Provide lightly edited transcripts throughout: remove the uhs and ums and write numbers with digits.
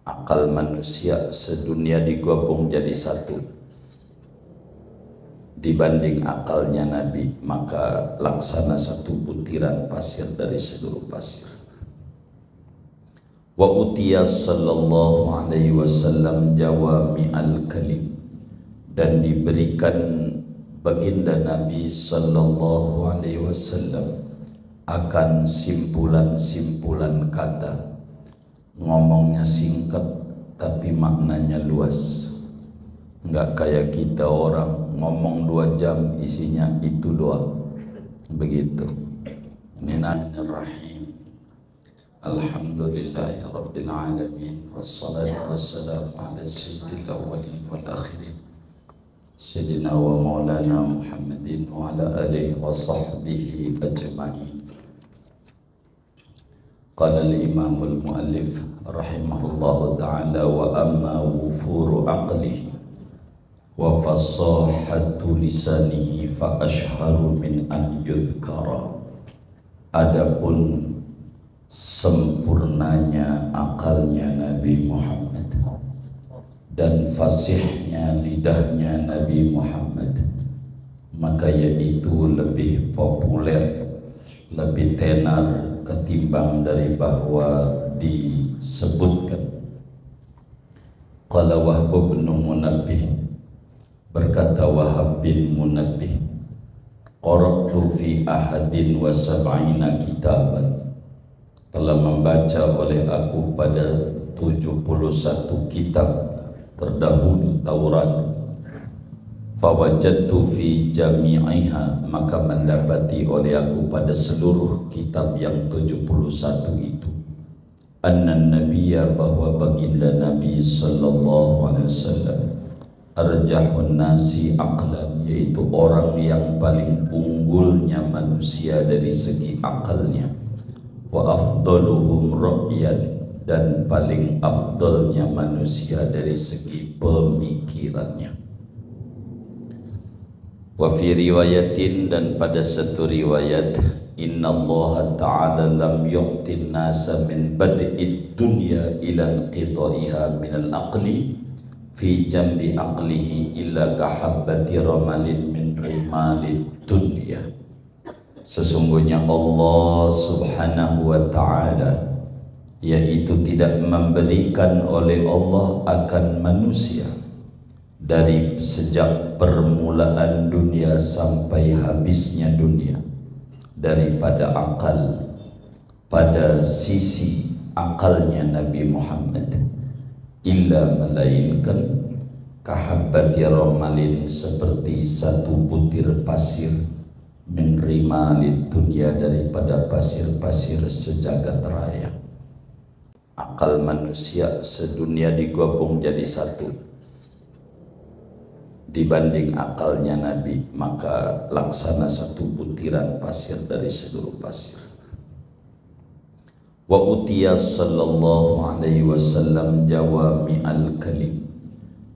akal manusia sedunia digabung jadi satu dibanding akalnya Nabi, maka laksana satu butiran pasir dari seluruh pasir. Wa utiya sallallahu alaihi wasallam jawami'al kalim, dan diberikan baginda Nabi sallallahu alaihi wasallam akan simpulan-simpulan kata. Ngomongnya singkat tapi maknanya luas. Enggak kayak kita orang ngomong 2 jam isinya itu doang. Begitu. Bismillahirrahmanirrahim. Alhamdulillahi rabbil alamin, wassalatu wassalamu ala sayyidil awwalin wal akhirin, sayyidina wa maulana Muhammadin wa ala alihi wa sahbihi ajma'in. Qala al-imam al-muallif rahimahullahu ta'ala wa amma wufuru aqlihi wa fasahatu lisanihi fa ashharu min an yudhkara. Adapun sempurnanya akalnya Nabi Muhammad dan fasihnya lidahnya Nabi Muhammad, maka yaitu lebih populer, lebih tenar ketimbang dari bahwa disebutkan. Qala Wahb bin Munabbih, berkata Wahab bin Munabbih, qara'tu fi ahadin wa sab'ina kitaban, telah membaca oleh aku pada 71 kitab terdahulu Taurat. Fawajadtu fi jami'iha, maka mendapati oleh aku pada seluruh kitab yang 71 itu, anna nabiyya, bahwa baginda Nabi sallallahu alaihi wasallam, arjahun nasi aqlan, yaitu orang yang paling unggulnya manusia dari segi akalnya, wa afdaluhum ra'yan, dan paling afdalnya manusia dari segi pemikirannya. Wa fi riwayatin, dan pada satu riwayat, inna Allah ta'ala lam yu'tin nasa min bad'id dunya ila inqita'iha min al-aqli fi jambi aqlihi illa kahabbati ramalin min rimalid dunya. Sesungguhnya Allah subhanahu wa ta'ala, yaitu tidak memberikan oleh Allah akan manusia dari sejak permulaan dunia sampai habisnya dunia, daripada akal, pada sisi akalnya Nabi Muhammad, illa, melainkan kahabbati ramalin, seperti satu butir pasir, min rimalid dunia, daripada pasir-pasir sejagat raya. Akal manusia sedunia digabung jadi satu dibanding akalnya Nabi, maka laksana satu butiran pasir dari seluruh pasir. Wa utiya sallallahu alaihi wasallam jawami'al kalim,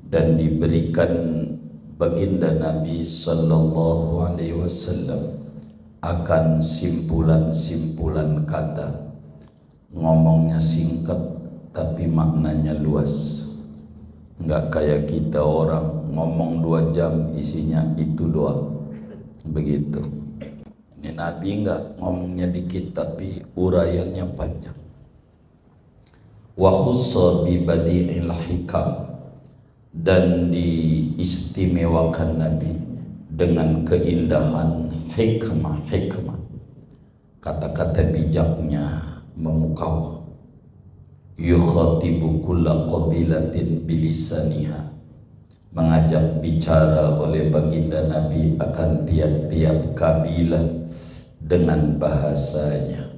dan diberikan baginda Nabi sallallahu alaihi wasallam akan simpulan-simpulan kata. Ngomongnya singkat tapi maknanya luas. Enggak kayak kita orang ngomong 2 jam isinya itu doang. Begitu. Ini Nabi enggak, ngomongnya dikit tapi uraiannya panjang. Wa khussa bi badi'il hikam, dan diistimewakan Nabi dengan keindahan hikmah, kata-kata bijaknya memukau. Yukhatibu kulla qabilatin bilisaniha, mengajak bicara oleh baginda Nabi akan tiap-tiap kabilah dengan bahasanya.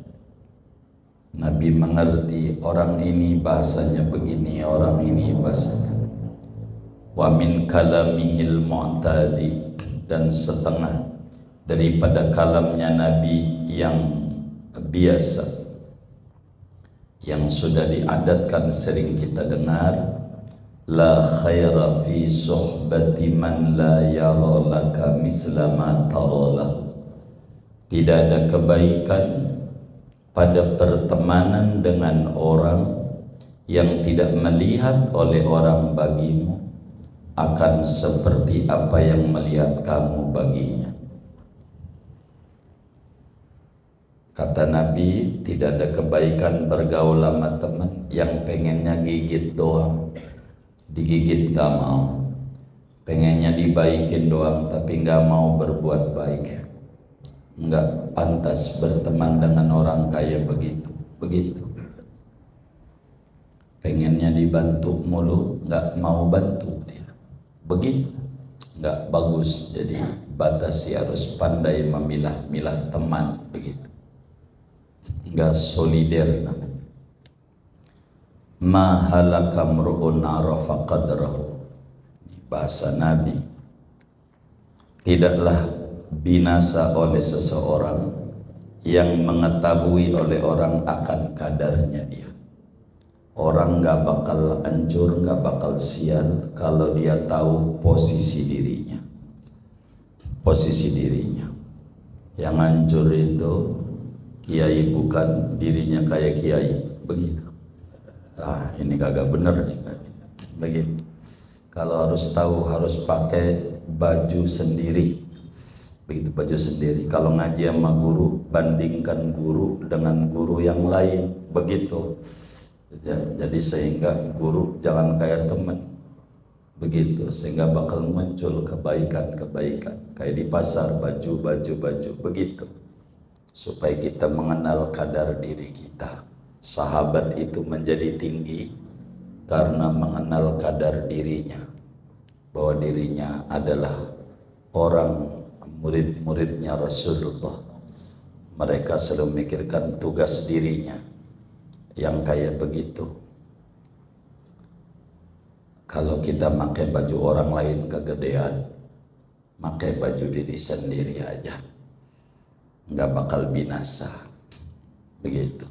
Nabi mengerti orang ini bahasanya begini, orang ini bahasanya. Wa min kalamihil mu'tadi, dan setengah daripada kalamnya Nabi yang biasa, yang sudah diadatkan sering kita dengar, la khaira fi suhbati man la yara laka misla ma taralah, tidak ada kebaikan pada pertemanan dengan orang yang tidak melihat oleh orang bagimu akan seperti apa yang melihat kamu baginya. Kata Nabi, tidak ada kebaikan bergaul sama teman yang pengennya gigit doang, digigit gak mau, pengennya dibaikin doang tapi gak mau berbuat baik. Gak pantas berteman dengan orang kaya begitu. Pengennya dibantu mulu, gak mau bantu dia, begitu. Gak bagus. Jadi batasi, harus pandai memilah-milah teman, begitu. Gak solider namanya. Ma halaka mru'un arafa qadrahu. Bahasa Nabi, tidaklah binasa oleh seseorang yang mengetahui oleh orang akan kadarnya dia. Orang gak bakal hancur, gak bakal sial kalau dia tahu posisi dirinya. Posisi dirinya. Yang hancur itu kiai bukan dirinya kayak kiai, begitu. Ini kagak bener nih, begitu. Kalau harus tahu harus pakai baju sendiri, begitu, baju sendiri. Kalau ngaji sama guru, bandingkan guru dengan guru yang lain, begitu. Jadi sehingga guru jangan kayak teman, begitu, sehingga bakal muncul kebaikan-kebaikan. Kayak di pasar, baju, begitu. Supaya kita mengenal kadar diri kita. Sahabat itu menjadi tinggi karena mengenal kadar dirinya, bahwa dirinya adalah orang murid-muridnya Rasulullah. Mereka selalu memikirkan tugas dirinya yang kayak begitu. Kalau kita pakai baju orang lain kegedean, pakai baju diri sendiri aja, nggak bakal binasa, begitu.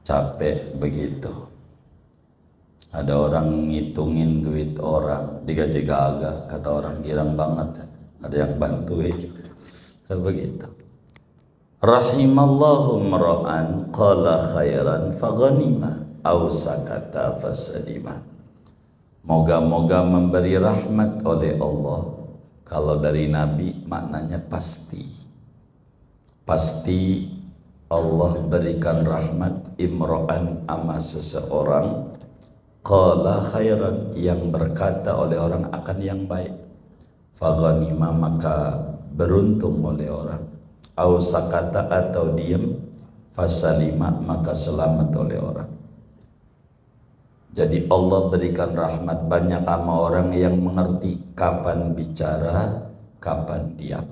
Capek begitu. Ada orang ngitungin duit orang, digaji kagak, kata orang girang banget, ada yang bantuin, begitu. Rahimallahu mar'an qala khairan faghanima aw sakata fasadima. Moga-moga memberi rahmat oleh Allah. Kalau dari Nabi maknanya pasti. Pasti Allah berikan rahmat imro'an ama seseorang qala khairan, yang berkata oleh orang akan yang baik, faghanima maka beruntung oleh orang, au sakata atau diam, fasalima maka selamat oleh orang. Jadi Allah berikan rahmat banyak sama orang yang mengerti kapan bicara, kapan diam.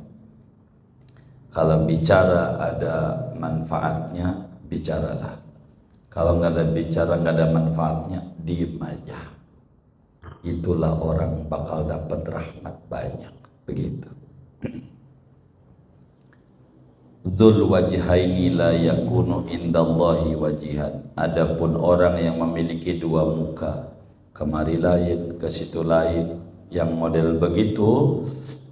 Kalau bicara ada manfaatnya, bicaralah. Kalau nggak ada bicara, nggak ada manfaatnya, diem aja. Itulah orang bakal dapat rahmat banyak, begitu. Dzul wajhaini la yakunu indallahi wajihan. Adapun orang yang memiliki dua muka, kemari lain, ke situ lain, yang model begitu,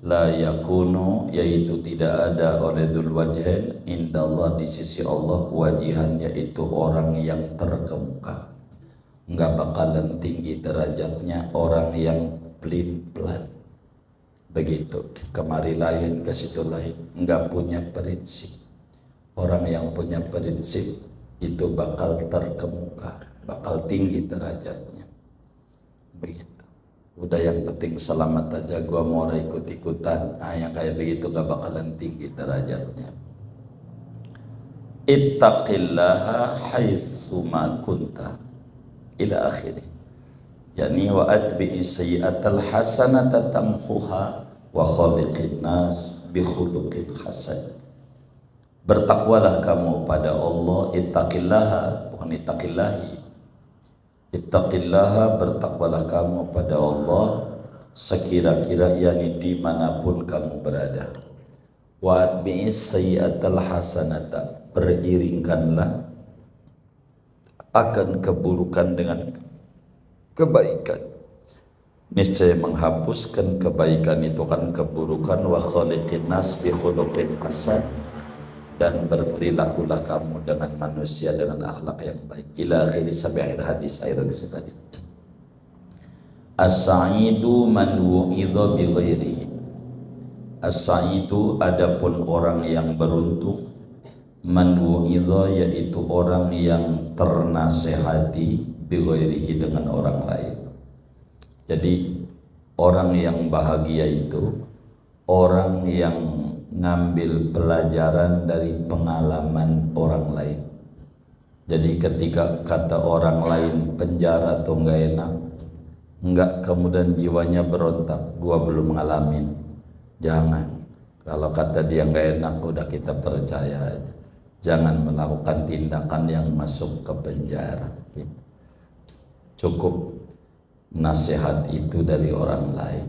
la yakunu, yaitu tidak ada oleh dzul wajhain indallah, di sisi Allah, wajihan, yaitu orang yang terkemuka. Enggak bakalan tinggi derajatnya orang yang pelin-pelan, begitu, kemari lain, ke situ lain, enggak punya prinsip. Orang yang punya prinsip itu bakal terkemuka, bakal tinggi derajatnya, begitu. Udah, yang penting selamat aja, gua mau ikut-ikutan. Yang kayak begitu gak bakalan tinggi derajatnya. Ittaqillaha haitsu ma kunta ila akhirih. Yani wa atbi'i sayyi'atal hasanata tamhuha wa khaliqin nas bi khuluqin hasan. Bertakwalah kamu pada Allah, ittaqillaha, bukan ittaqillahi. Ittaqillaha, bertakwalah kamu pada Allah sekira-kira, yakni dimanapun kamu berada. Wa atbi'is sayyi'atal hasanata, beriringkanlah akan keburukan dengan kebaikan. Niscaya menghapuskan kebaikan itu kan keburukan. Wa khaliqin nas bi khuluqin hasan, dan berperilakulah kamu dengan manusia dengan akhlak yang baik. Ila akhiri sampai akhir hadis tadi. As-sa'idu man wu'idha bi ghairihi. As-sa'idu adapun orang yang beruntung, man wu'idha yaitu orang yang ternasehati bi ghairihi dengan orang lain. Jadi orang yang bahagia itu orang yang ngambil pelajaran dari pengalaman orang lain. Jadi ketika kata orang lain penjara atau enggak enak, enggak kemudian jiwanya berontak, gua belum ngalamin. Jangan. Kalau kata dia enggak enak, udah kita percaya aja. Jangan melakukan tindakan yang masuk ke penjara. Cukup nasihat itu dari orang lain.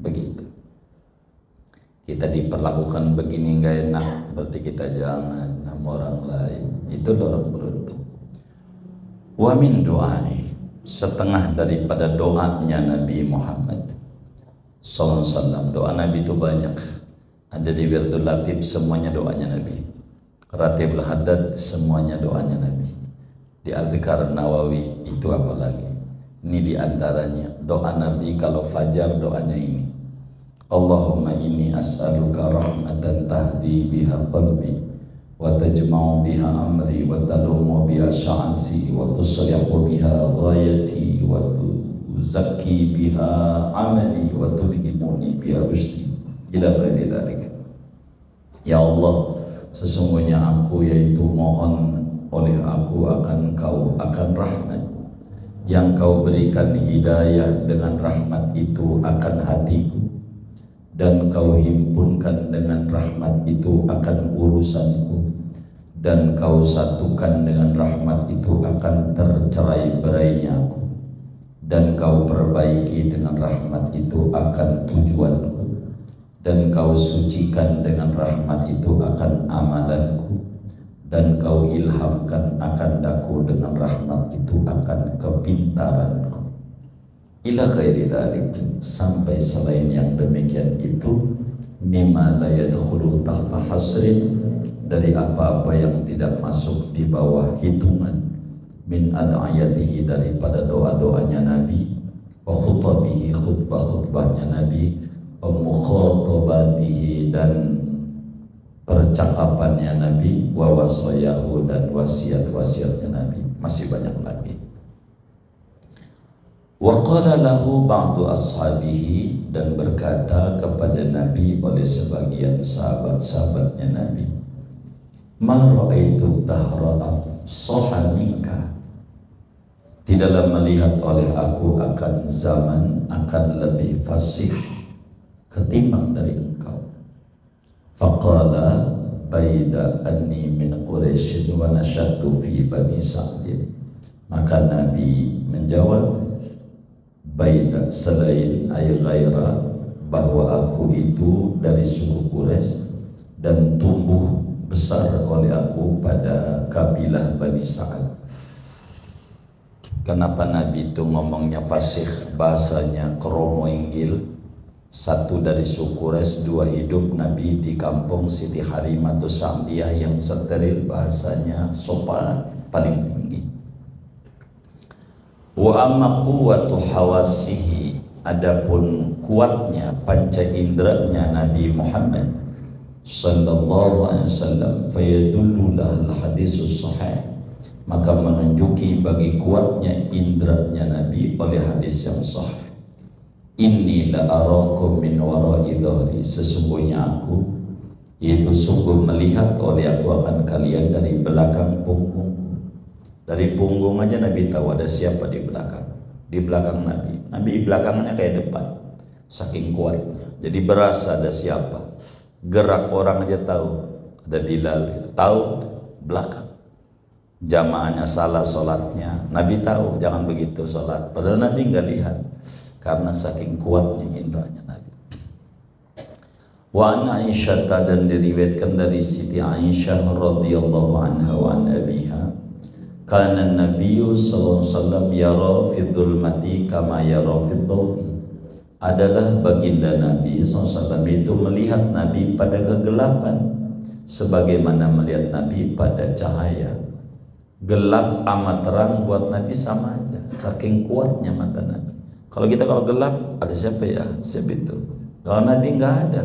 Begitu. Kita diperlakukan begini nggak enak, berarti kita jangan sama orang lain. Itu orang beruntung. Wa min doai, setengah daripada doanya Nabi Muhammad SAW. Doa Nabi itu banyak. Ada di Wirdul Latif semuanya doanya Nabi. Ratibul Haddad semuanya doanya Nabi. Di Adzkar Nawawi itu apalagi. Ini diantaranya doa Nabi kalau fajar doanya ini. Allahumma inni as'aluka rahmatan tahdi biha qalbi wa tajma'u biha amri wa talumu biha sya'asi wa tuslihu biha ghayati wa tuzakki biha amali wa tulhimuni biha rushdi ila ghairi dzalik. Ya Allah, sesungguhnya aku yaitu mohon oleh aku akan Kau akan rahmat yang Kau berikan hidayah dengan rahmat itu akan hatiku, dan Kau himpunkan dengan rahmat itu akan urusanku, dan Kau satukan dengan rahmat itu akan tercerai berainya aku, dan Kau perbaiki dengan rahmat itu akan tujuanku, dan Kau sucikan dengan rahmat itu akan amalanku, dan Kau ilhamkan akan daku dengan rahmat itu akan kepintaranku. Ila ghairi dzalik, sampai selain yang demikian itu, mimma la yadkhulu tahta hasrin, dari apa-apa yang tidak masuk di bawah hitungan, min ad'ayatihi, daripada doa-doanya Nabi, wa khutabihi, khutbah-khutbahnya Nabi, wa mukhatabatihi, dan percakapannya Nabi, wa wasayahu, dan wasiat-wasiatnya Nabi. Masih banyak lagi. Wa qala lahu ba'du ashabihi, dan berkata kepada Nabi oleh sebagian sahabat-sahabatnya Nabi, ma ra'aitu dahra afsaha minka, tidaklah melihat oleh aku akan zaman akan lebih fasih ketimbang dari engkau. Faqala baida anni min Quraisy wa nasyadtu fi Bani Sa'd, maka Nabi menjawab, baida selain ay ghaira, bahwa aku itu dari suku Quraisy dan tumbuh besar oleh aku pada kabilah Bani Sa'ad. Kenapa Nabi itu ngomongnya fasih, bahasanya kromo inggil? Satu dari suku Quraisy, dua hidup Nabi di kampung Siti Halimatus Sa'diyah yang steril, bahasanya sopan paling tinggi. Wa amma quwwatu hawasihi, adapun kuatnya panca inderanya Nabi Muhammad sallallahu alaihi wasallam, fayadullu lahal hadisus sahih, maka menunjuki bagi kuatnya inderanya Nabi oleh hadis yang sahih. Inni la arakum min wara'i dhahri, sesungguhnya aku, yaitu sungguh melihat oleh aku akan kalian dari belakang punggung. Dari punggung aja Nabi tahu ada siapa di belakang. Di belakang Nabi. Nabi belakangnya kayak depan. Saking kuatnya. Jadi berasa ada siapa. Gerak orang aja tahu. Ada Bilal. Tahu belakang. Jamaahnya salah sholatnya. Nabi tahu jangan begitu sholat. Padahal Nabi nggak lihat. Karena saking kuatnya indranya Nabi. Wa an Aisyah, dan diriwayatkan dari Siti Aisyah radhiyallahu anha wa an abiha, kana Nabiyyu sallallahu alaihi wasallam yara fi dhulmati kama yara fi dhawi, adalah baginda Nabi SAW itu melihat Nabi pada kegelapan sebagaimana melihat Nabi pada cahaya. Gelap amat terang buat Nabi sama aja, saking kuatnya mata Nabi. Kalau kita kalau gelap, ada siapa ya? Siapa itu? Kalau Nabi nggak ada.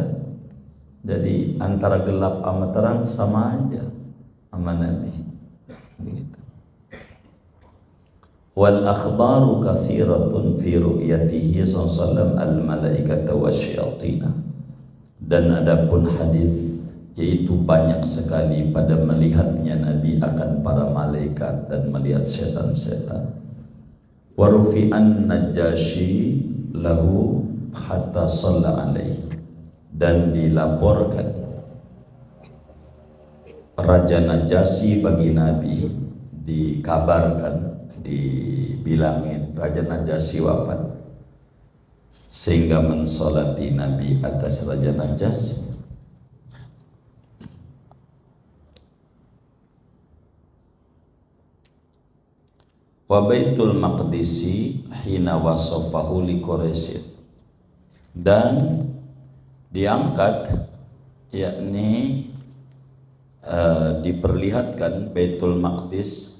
Jadi antara gelap amat terang sama aja sama Nabi. Begitu. Wal akhbaru katsiratun fi ru'yatihi sallallahu al malaikata wasyayatin. Dan adapun hadis, yaitu banyak sekali pada melihatnya Nabi akan para malaikat dan melihat setan-setan. Wa rufi'an Najasyi lahu hatta shalla alaihi, dan dilaporkan Raja Najasyi bagi Nabi, dikabarkan, dibilangin Raja Najasyi wafat, sehingga mensolati Nabi atas Raja Najasyi. Wa Baitul Maqdisi hina wasafahu li Quraisy, dan diangkat, yakni diperlihatkan Baitul Maqdis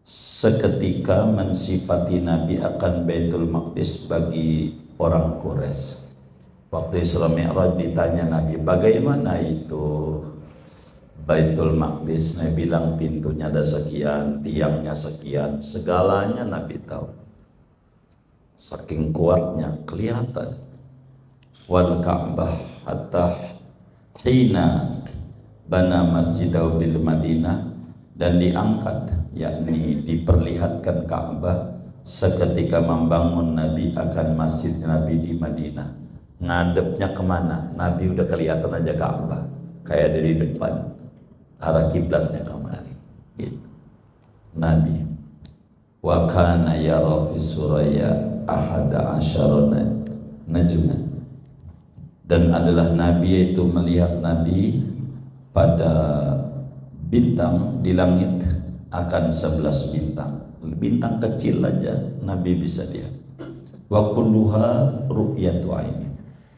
seketika mensifati Nabi akan Baitul Maqdis bagi orang Quraisy. Waktu Isra Mi'raj ditanya Nabi, bagaimana itu Baitul Maqdis? Nabi bilang pintunya ada sekian, tiangnya sekian, segalanya Nabi tahu. Saking kuatnya kelihatan. Wal Ka'bah hatta hina bana masjidahu bil Madinah, dan diangkat, yakni diperlihatkan Ka'bah seketika membangun Nabi akan masjid Nabi di Madinah. Ngadepnya kemana? Nabi udah kelihatan aja Ka'bah, kayak dari depan, arah kiblatnya kemari gitu. Nabi wa kana yara fi suraya ahada asyara najman, dan adalah Nabi itu melihat Nabi pada bintang di langit akan 11 bintang. Bintang kecil aja Nabi bisa lihat. Wa kulluha ru'yatu aini,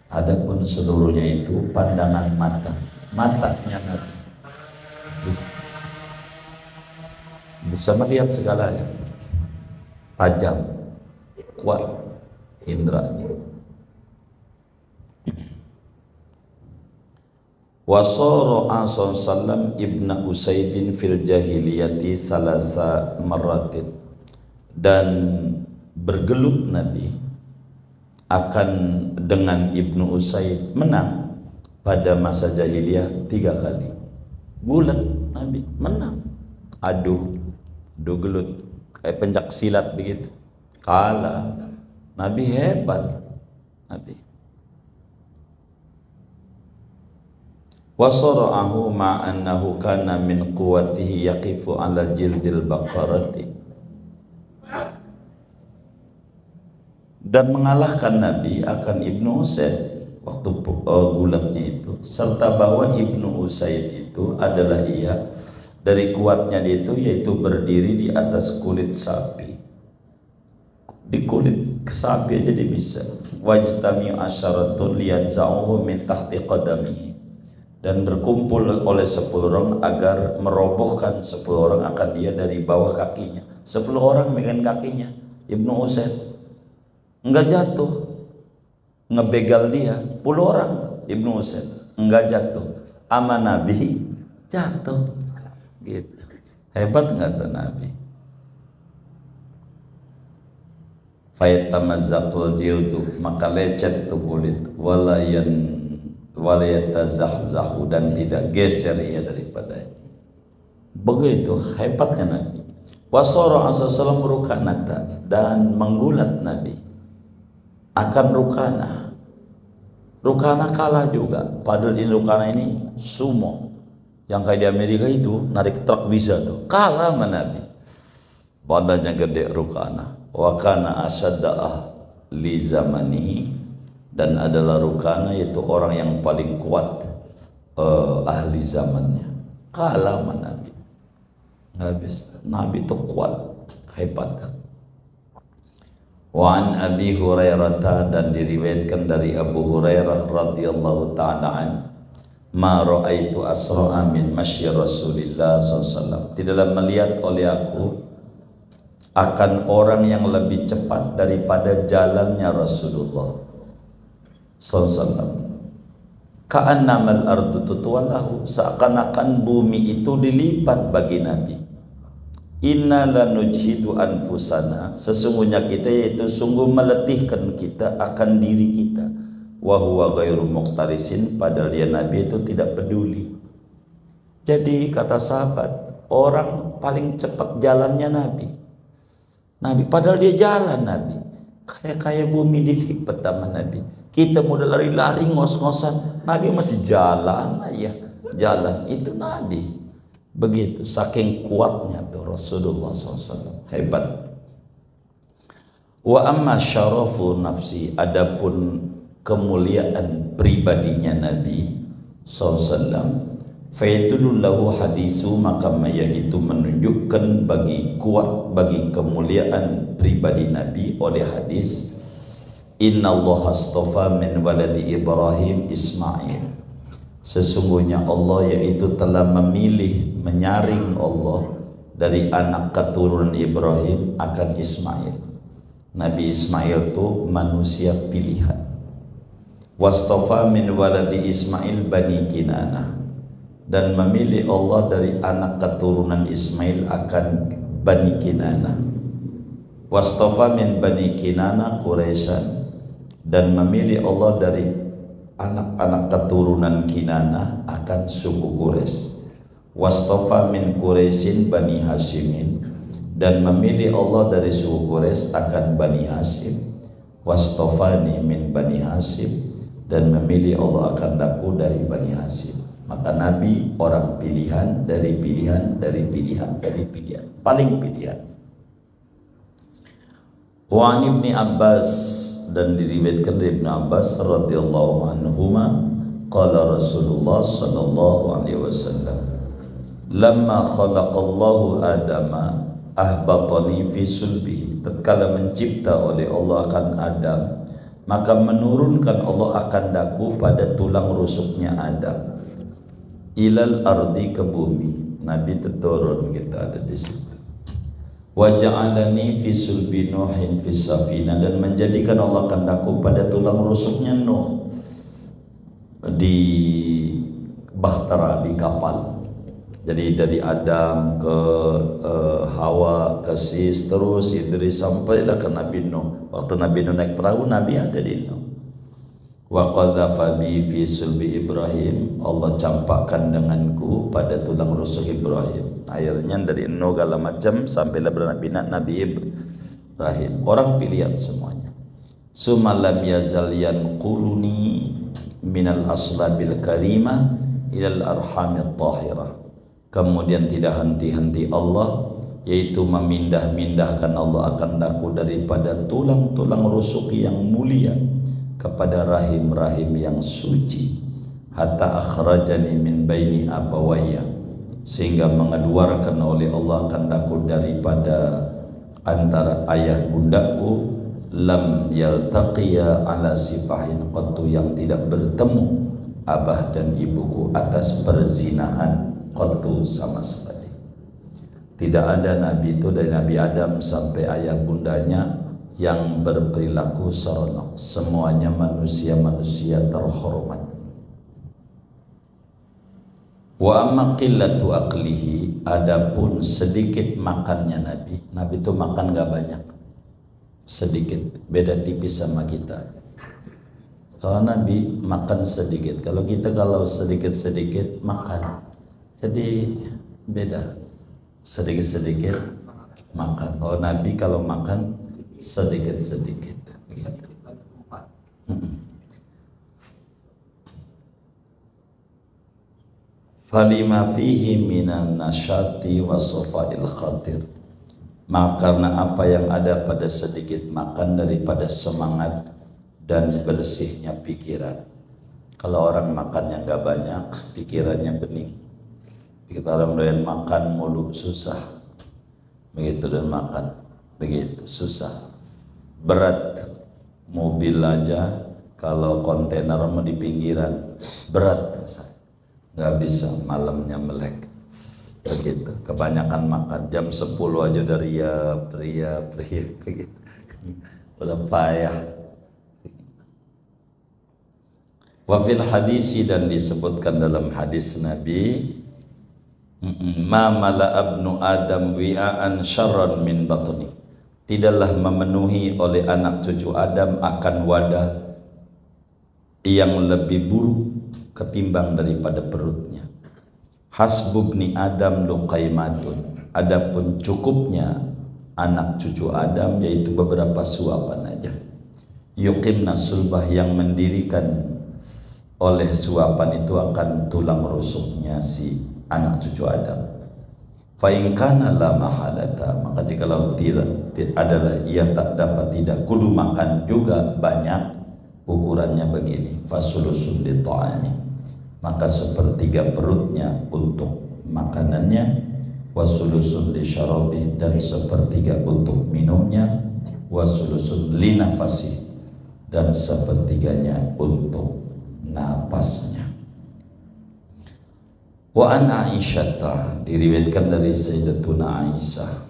adapun seluruhnya itu pandangan mata, matanya Nabi bisa melihat segalanya, tajam, kuat indranya. Wasara sallam ibna Usaidin fil jahiliyati salasa maratin, dan bergelut Nabi akan dengan Ibnu Usaid, menang pada masa jahiliyah 3 kali. Bulat Nabi menang, adu gelut kayak pencak silat begitu, kalah. Nabi hebat. Nabi wasara'ahu ma'annahu kana min quwwatihi yaqifu ala jildil baqarati, dan mengalahkan Nabi akan Ibnu Usaid waktu gulatnya itu, serta bahwa Ibnu Usaid itu adalah dari kuatnya dia itu, yaitu berdiri di atas kulit sapi. Di kulit sapi aja dia bisa. Wajtami'u asyaratun liyanza'uhu min tahti qadamihi, dan berkumpul oleh 10 orang agar merobohkan 10 orang akan dia dari bawah kakinya. 10 orang megang kakinya Ibnu Usaid, enggak jatuh, ngebegal dia. 10 orang Ibnu Usaid enggak jatuh, ama Nabi jatuh gitu. Hebat enggak tuh Nabi? Fayatamazzaqul jildu, maka lecet tuh kulit, walayatazahzahu, dan tidak geser ia daripada. Begitu hebatnya Nabi. Wasara sallallahu rukanata, dan menggulat Nabi akan Rukana. Rukana kalah juga, padahal ini Rukana ini sumo, yang kayak di Amerika itu narik truk bisa tuh, kalah sama Nabi. Badannya gede Rukana. Wa kana asyadda'a li zamanihi, dan adalah Rukana yaitu orang yang paling kuat ahli zamannya, kalah sama Nabi. Habis Nabi itu kuat, hebat. Wa an Abi Hurairah, dan diriwayatkan dari Abu Hurairah radhiyallahu ta'ala an, ma ra'aitu asra'a min masyi Rasulillah SAW. Tidaklah melihat oleh aku akan orang yang lebih cepat daripada jalannya Rasulullah SAW. Ka'annamal ardu tutwalahu, seakan-akan bumi itu dilipat bagi Nabi. Inna lanujhidu anfusana, sesungguhnya kita yaitu sungguh meletihkan kita akan diri kita. Wa huwa ghairu muqtarisin, padahal dia Nabi itu tidak peduli. Jadi kata sahabat, orang paling cepat jalannya Nabi. Padahal dia jalan Nabi. Kayak bumi dilipat sama Nabi. Kita mau lari-lari ngos-ngosan, Nabi masih jalan aja. Jalan itu Nabi. Begitu, saking kuatnya tuh Rasulullah SAW. Hebat. Wa amma syarafu nafsi, adapun kemuliaan pribadinya Nabi SAW, faidulul lahu hadisu, maka yaitu menunjukkan bagi kemuliaan pribadi Nabi oleh hadis, Inna Allah astafa min waladi Ibrahim Ismail, sesungguhnya Allah yaitu telah memilih, menyaring Allah dari anak keturunan Ibrahim akan Ismail. Nabi Ismail itu manusia pilihan. Wastafa min waladi Ismail bani Kinanah, dan memilih Allah dari anak keturunan Ismail akan Bani Kinanah. Wastafa min Bani Kinanah Quraisyan, dan memilih Allah dari anak-anak keturunan Kinanah akan suku Quraisy. Wastafa min Quraisyin Bani Hashimin, dan memilih Allah dari suku Quraisy akan Bani Hashim. Wastafani min Bani Hashim, dan memilih Allah akan daku dari Bani Hashim. Maka Nabi orang pilihan dari pilihan dari pilihan dari pilihan, paling pilihan. Wa an Ibni Abbas, dan diriwayatkan dari Ibnu Abbas radhiyallahu anhuma, qala Rasulullah sallallahu alaihi wasallam, lamma khalaqallahu Adama ahbatani fi sulbihi, tatkala mencipta oleh Allah akan Adam, maka menurunkan Allah akan daku pada tulang rusuknya Adam, ilal ardi, ke bumi. Nabi turun, kita ada di situ. Wa ja'alani fi sulbi Nuhin fi safina, dan menjadikan Allah kandaku pada tulang rusuknya Nuh di bahtera, di kapal. Jadi dari Adam ke Hawa ke Sis, terus Idris, sampailah ke Nabi Nuh. Waktu Nabi Nuh naik perahu, Nabi ada di Nuh. Wa qadhafa bi fi sulbi Ibrahim, Allah campakkan denganku pada tulang rusuk Ibrahim. Akhirnya dari Nuh segala macam sampailah Nabi Ibrahim. Orang pilihan semuanya. Summa lam yazal yanquluni minal aslabil karimah ilal arhamit tahirah. Kemudian tidak henti-henti Allah yaitu memindah-mindahkan Allah akan daku daripada tulang-tulang rusuk yang mulia kepada rahim-rahim yang suci, hatta akhrajani min baini abawayya, sehingga mengeluarkan oleh Allah kandaku daripada antara ayah bundaku, lam yaltaqiya ala sifahin qattu, yang tidak bertemu abah dan ibuku atas perzinahan qattu, sama sekali. Tidak ada nabi itu dari Nabi Adam sampai ayah bundanya yang berperilaku seronok. Semuanya manusia-manusia terhormat. Wa amma qillatu aqlihi, adapun sedikit makannya Nabi. Nabi itu makan gak banyak, sedikit, beda tipis sama kita. Kalau Nabi makan sedikit, kalau kita kalau sedikit-sedikit makan. Jadi beda, sedikit-sedikit makan. Kalau Nabi kalau makan sedikit-sedikit gitu. Falima fihi minan nasyati wa safail khatir, maka karena apa yang ada pada sedikit makan daripada semangat dan bersihnya pikiran. Kalau orang makannya nggak banyak, pikirannya bening. Kita orang doyan makan mulu susah, begitu, dan makan begitu susah, berat. Mobil aja kalau kontainer mau di pinggiran berat, nggak bisa, malamnya melek. Begitu, kebanyakan makan jam 10 aja udah riap begitu. Udah payah. Wa fil hadisi, dan disebutkan dalam hadis Nabi, ma mala abnu adam wi'an syarran min batni, tidaklah memenuhi oleh anak cucu Adam akan wadah yang lebih buruk ketimbang daripada perutnya. Hasbubni Adam luqaimatun, adapun cukupnya anak cucu Adam yaitu beberapa suapan aja. Yuqimna sulbah, yang mendirikan oleh suapan itu akan tulang rusuknya si anak cucu Adam. Fa in kana la mahalata, maka jikalau tidak adalah ia tak dapat tidak kudu makan juga banyak, ukurannya begini, fasulusun li ta'ami, maka sepertiga perutnya untuk makanannya, wasulusun li syarabi, dan sepertiga untuk minumnya, wasulusun li nafasi, dan sepertiganya untuk napasnya. Wa an Aisyah, diriwayatkan dari Sayyidatuna Aisyah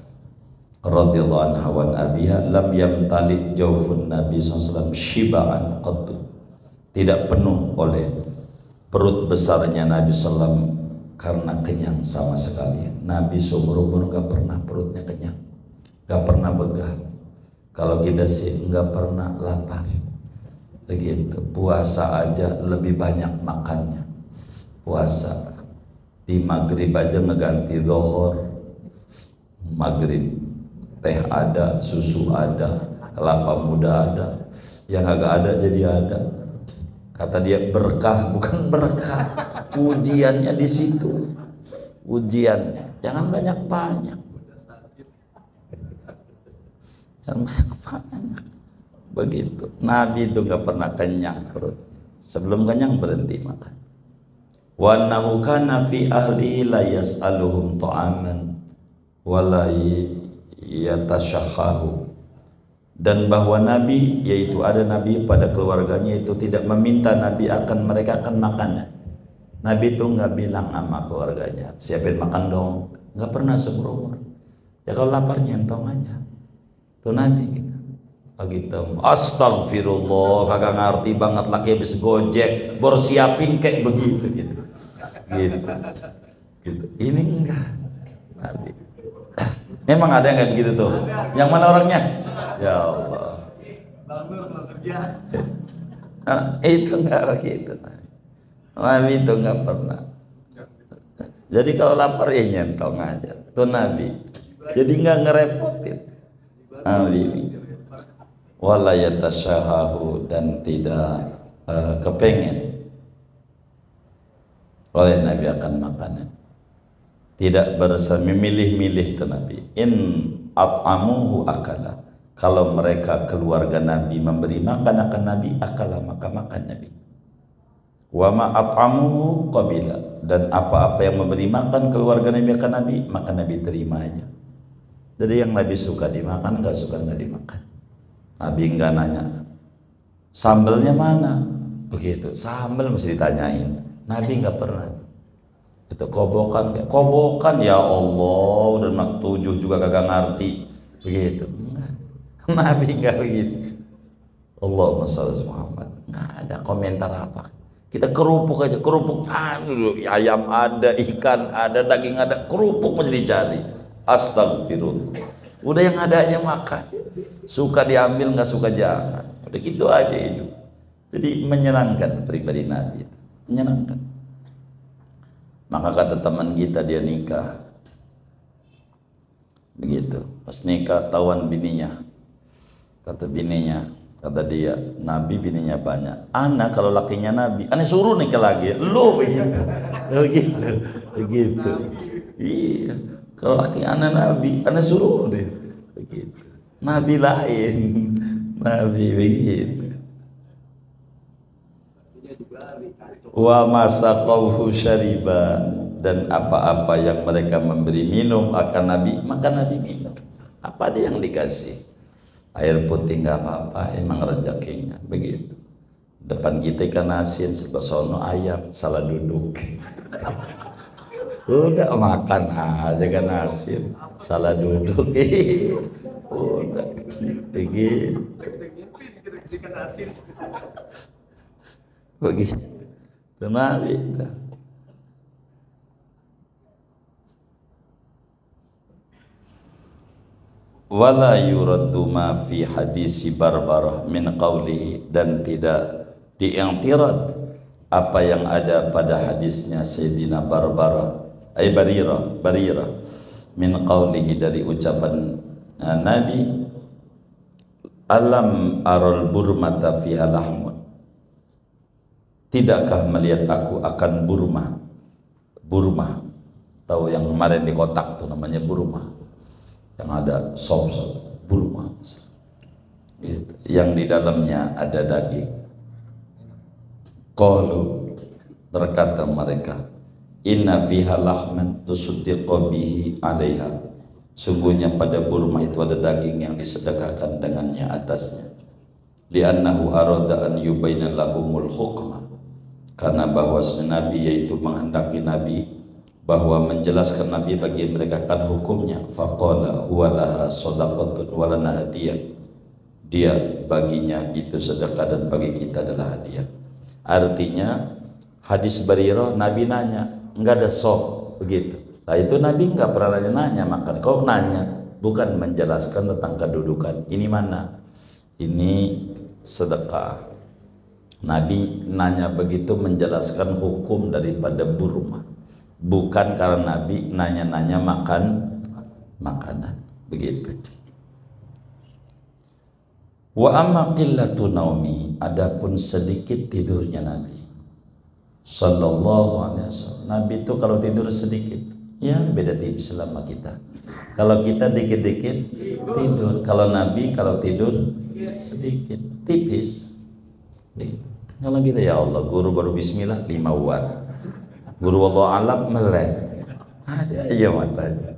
radhiyallahu anha wa abiha, lam yamtali jawfun Nabi SAW shiba'an qattu, tidak penuh oleh perut besarnya Nabi SAW karena kenyang sama sekali. Nabi seumur umur gak pernah perutnya kenyang, gak pernah begah. Kalau kita sih gak pernah lapar. Begitu, puasa aja lebih banyak makannya. Puasa di maghrib aja ngeganti zuhur, maghrib teh ada, susu ada, kelapa muda ada, yang agak ada jadi ada. Kata dia berkah, bukan berkah, ujiannya di situ, ujiannya. Jangan banyak-banyak, jangan banyak-banyak. Begitu, Nabi itu gak pernah kenyang perut. Sebelum kenyang berhenti makan. Wa annahu kana fi ahli la yas'aluhum ta'aman wa la yatashakhahu, dan bahwa Nabi, yaitu ada Nabi pada keluarganya itu tidak meminta Nabi akan mereka akan makanan. Nabi itu nggak bilang sama keluarganya siapin makan dong, nggak pernah seumur umur. Ya kalau lapar nyentong aja. Itu Nabi gitu. Begitu, astagfirullah, kagak ngerti banget laki habis gojek, baru siapin kayak begitu gitu. Gitu. Ini enggak Nabi. Memang ada yang kayak begitu tuh. Yang mana orangnya? Ya Allah. Itu enggak begitu. Nabi itu enggak pernah. Jadi kalau lapar ya nyentong aja. Tuh Nabi. Jadi enggak ngerepotin. Nabi. Wala yatashahahu, dan tidak kepengen oleh Nabi akan makanan. Tidak memilih-milih ke Nabi. In at'amuhu akala, kalau mereka keluarga Nabi memberi makan akan Nabi, akala maka makan Nabi. Wa ma at'amuhu qabila, dan apa-apa yang memberi makan keluarga Nabi akan Nabi, maka Nabi terimanya. Jadi yang Nabi suka dimakan, nggak suka nggak dimakan. Nabi nggak nanya sambelnya mana, begitu, sambel mesti ditanyain. Nabi nggak pernah. Itu kobokan ya Allah, udah anak 7 juga kagak ngerti begitu. Nabi nggak begitu. Allahumma shalli ala Muhammad. Nggak ada komentar apa. Kita kerupuk aja, kerupuk ayam ada, ikan ada, daging ada, kerupuk mesti dicari. Astagfirullah. Udah yang ada aja makan. Suka diambil, nggak suka jangan. Udah gitu aja hidup. Jadi menyenangkan pribadi Nabi, menyenangkan. Maka kata teman kita, dia nikah begitu, pas nikah tawan bininya, kata bininya, kata dia, Nabi bininya banyak, anak kalau lakinya Nabi, aneh suruh nikah lagi, lu begitu, iya, kalau laki anak Nabi, aneh suruh deh, begitu, Nabi lain, Nabi begitu. Wa masaqauhu syariba, dan apa-apa yang mereka memberi minum akan Nabi, maka Nabi minum. Apa dia yang dikasih? Air putih nggak apa-apa, emang rezekinya begitu. Depan kita ikan asin, sebelah sono ayam, salah duduk. Udah makan aja kan asin, salah duduk. Udah begitu. Begitu. Tenang. Wala yuraddu ma fi hadisi Barbarah min qawlihi, dan tidak diiktirad apa yang ada pada hadisnya Sayyidina Barirah min qawlihi, dari ucapan Nabi, alam aral burmata fiha lahmun, tidakkah melihat aku akan burma, tahu yang kemarin di kotak tuh namanya burma, yang ada sop burma gitu, yang di dalamnya ada daging. Qalu, berkata mereka, inna fiha lahman tusaddiqu bihi 'alaiha, sungguhnya pada burma itu ada daging yang disedekahkan dengannya atasnya. Li'annahu arada an yubaina lahumul hukma, karena bahwasanya Nabi, yaitu menghendaki Nabi bahwa menjelaskan Nabi bagi mereka kan hukumnya. Faqala huwa laha shadaqatun wa lana hadiyah, dia baginya itu sedekah dan bagi kita adalah hadiah. Artinya hadis Barirah, Nabi nanya, enggak ada sop begitu. Nah itu Nabi enggak pernah nanya, maka kau nanya bukan menjelaskan tentang kedudukan. Ini mana? Ini sedekah. Nabi nanya begitu menjelaskan hukum daripada burma, bukan karena Nabi nanya-nanya makanan begitu. Wa amma qillatu naumi, adapun sedikit tidurnya Nabi sallallahu alaihi wasallam. Nabi itu kalau tidur sedikit, ya beda tipis selama kita. Kalau kita dikit-dikit tidur, kalau Nabi kalau tidur sedikit, tipis. Kalau kita ya Allah, guru baru bismillah 5 watt, guru Allah alam melek, ada aja matanya.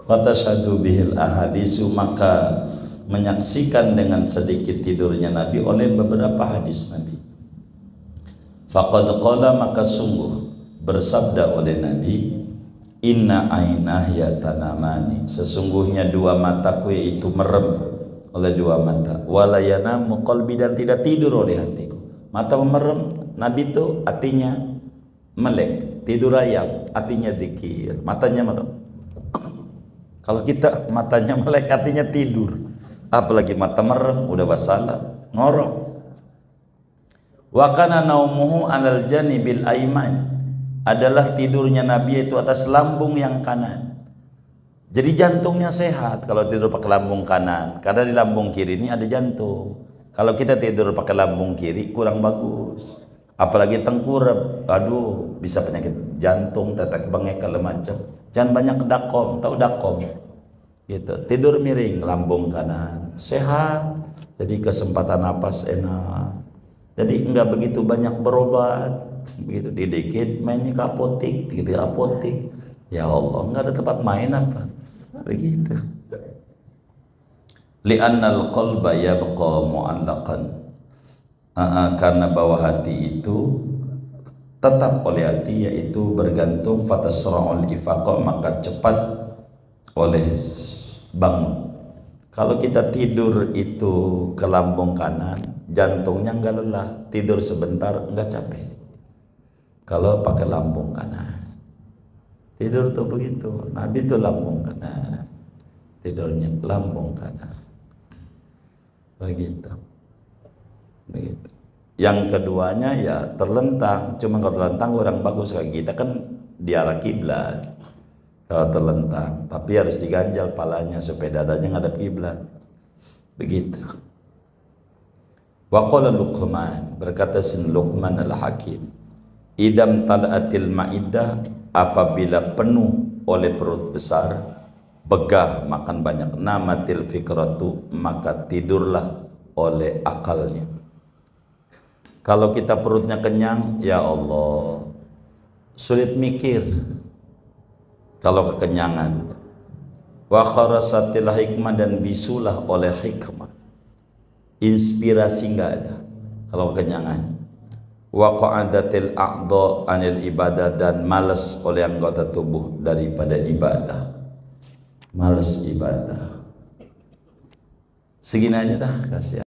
Fatashadu bihil ahadisu, maka menyaksikan dengan sedikit tidurnya Nabi oleh beberapa hadis Nabi. Faqad qala, maka sungguh bersabda oleh Nabi, inna ainah yatanamani, sesungguhnya dua mataku yaitu merem oleh dua mata, wala yanamu qalbi, dan tidak tidur oleh hatiku. Mata merem, Nabi itu artinya melek, tidur ayam artinya zikir, matanya merem. Kalau kita matanya melek artinya tidur, apalagi mata merem udah wassalam, ngorok. Wa kana naumuhu alal janibil aiman, adalah tidurnya Nabi itu atas lambung yang kanan. Jadi jantungnya sehat kalau tidur pakai lambung kanan, karena di lambung kiri ini ada jantung. Kalau kita tidur pakai lambung kiri kurang bagus, apalagi tengkurap, aduh bisa penyakit jantung, tetek bengek, kalau macam. Jangan banyak dakom, tahu dakom gitu. Tidur miring, lambung kanan sehat, jadi kesempatan napas enak, jadi enggak begitu banyak berobat begitu, dikit mainnya ke apotik gitu, apotik ya Allah, enggak ada tempat main apa begitu. Li'annal qalba yabqa mu'allaqan, karena bahwa hati itu tetap oleh hati, yaitu bergantung. Fatasra'ul ifaqa, maka cepat oleh bangun. Kalau kita tidur itu ke lambung kanan, jantungnya enggak lelah, tidur sebentar enggak capek. Kalau pakai lambung kanan, tidur tuh begitu. Nabi itu lambung kanan, tidurnya lambung kanan begitu. Yang keduanya ya terlentang, cuma kalau terlentang kurang bagus, kayak kita kan di arah kiblat kalau terlentang, tapi harus diganjal palanya supaya dadanya ngadep kiblat begitu. Wa qala Luqman, berkata Sin Luqman al-Hakim, idam tal'atil ma'idah, apabila penuh oleh perut besar, begah makan banyak, namatil fikratu, maka tidurlah oleh akalnya. Kalau kita perutnya kenyang, ya Allah, sulit mikir kalau kekenyangan. Wa kharasatil hikmah, dan bisulah oleh hikmah, inspirasi nggak ada kalau kekenyangan. wa qa'adatil a'dha anil ibadah, dan malas oleh anggota tubuh daripada ibadah. Malas ibadah. Segini aja dah, kasih.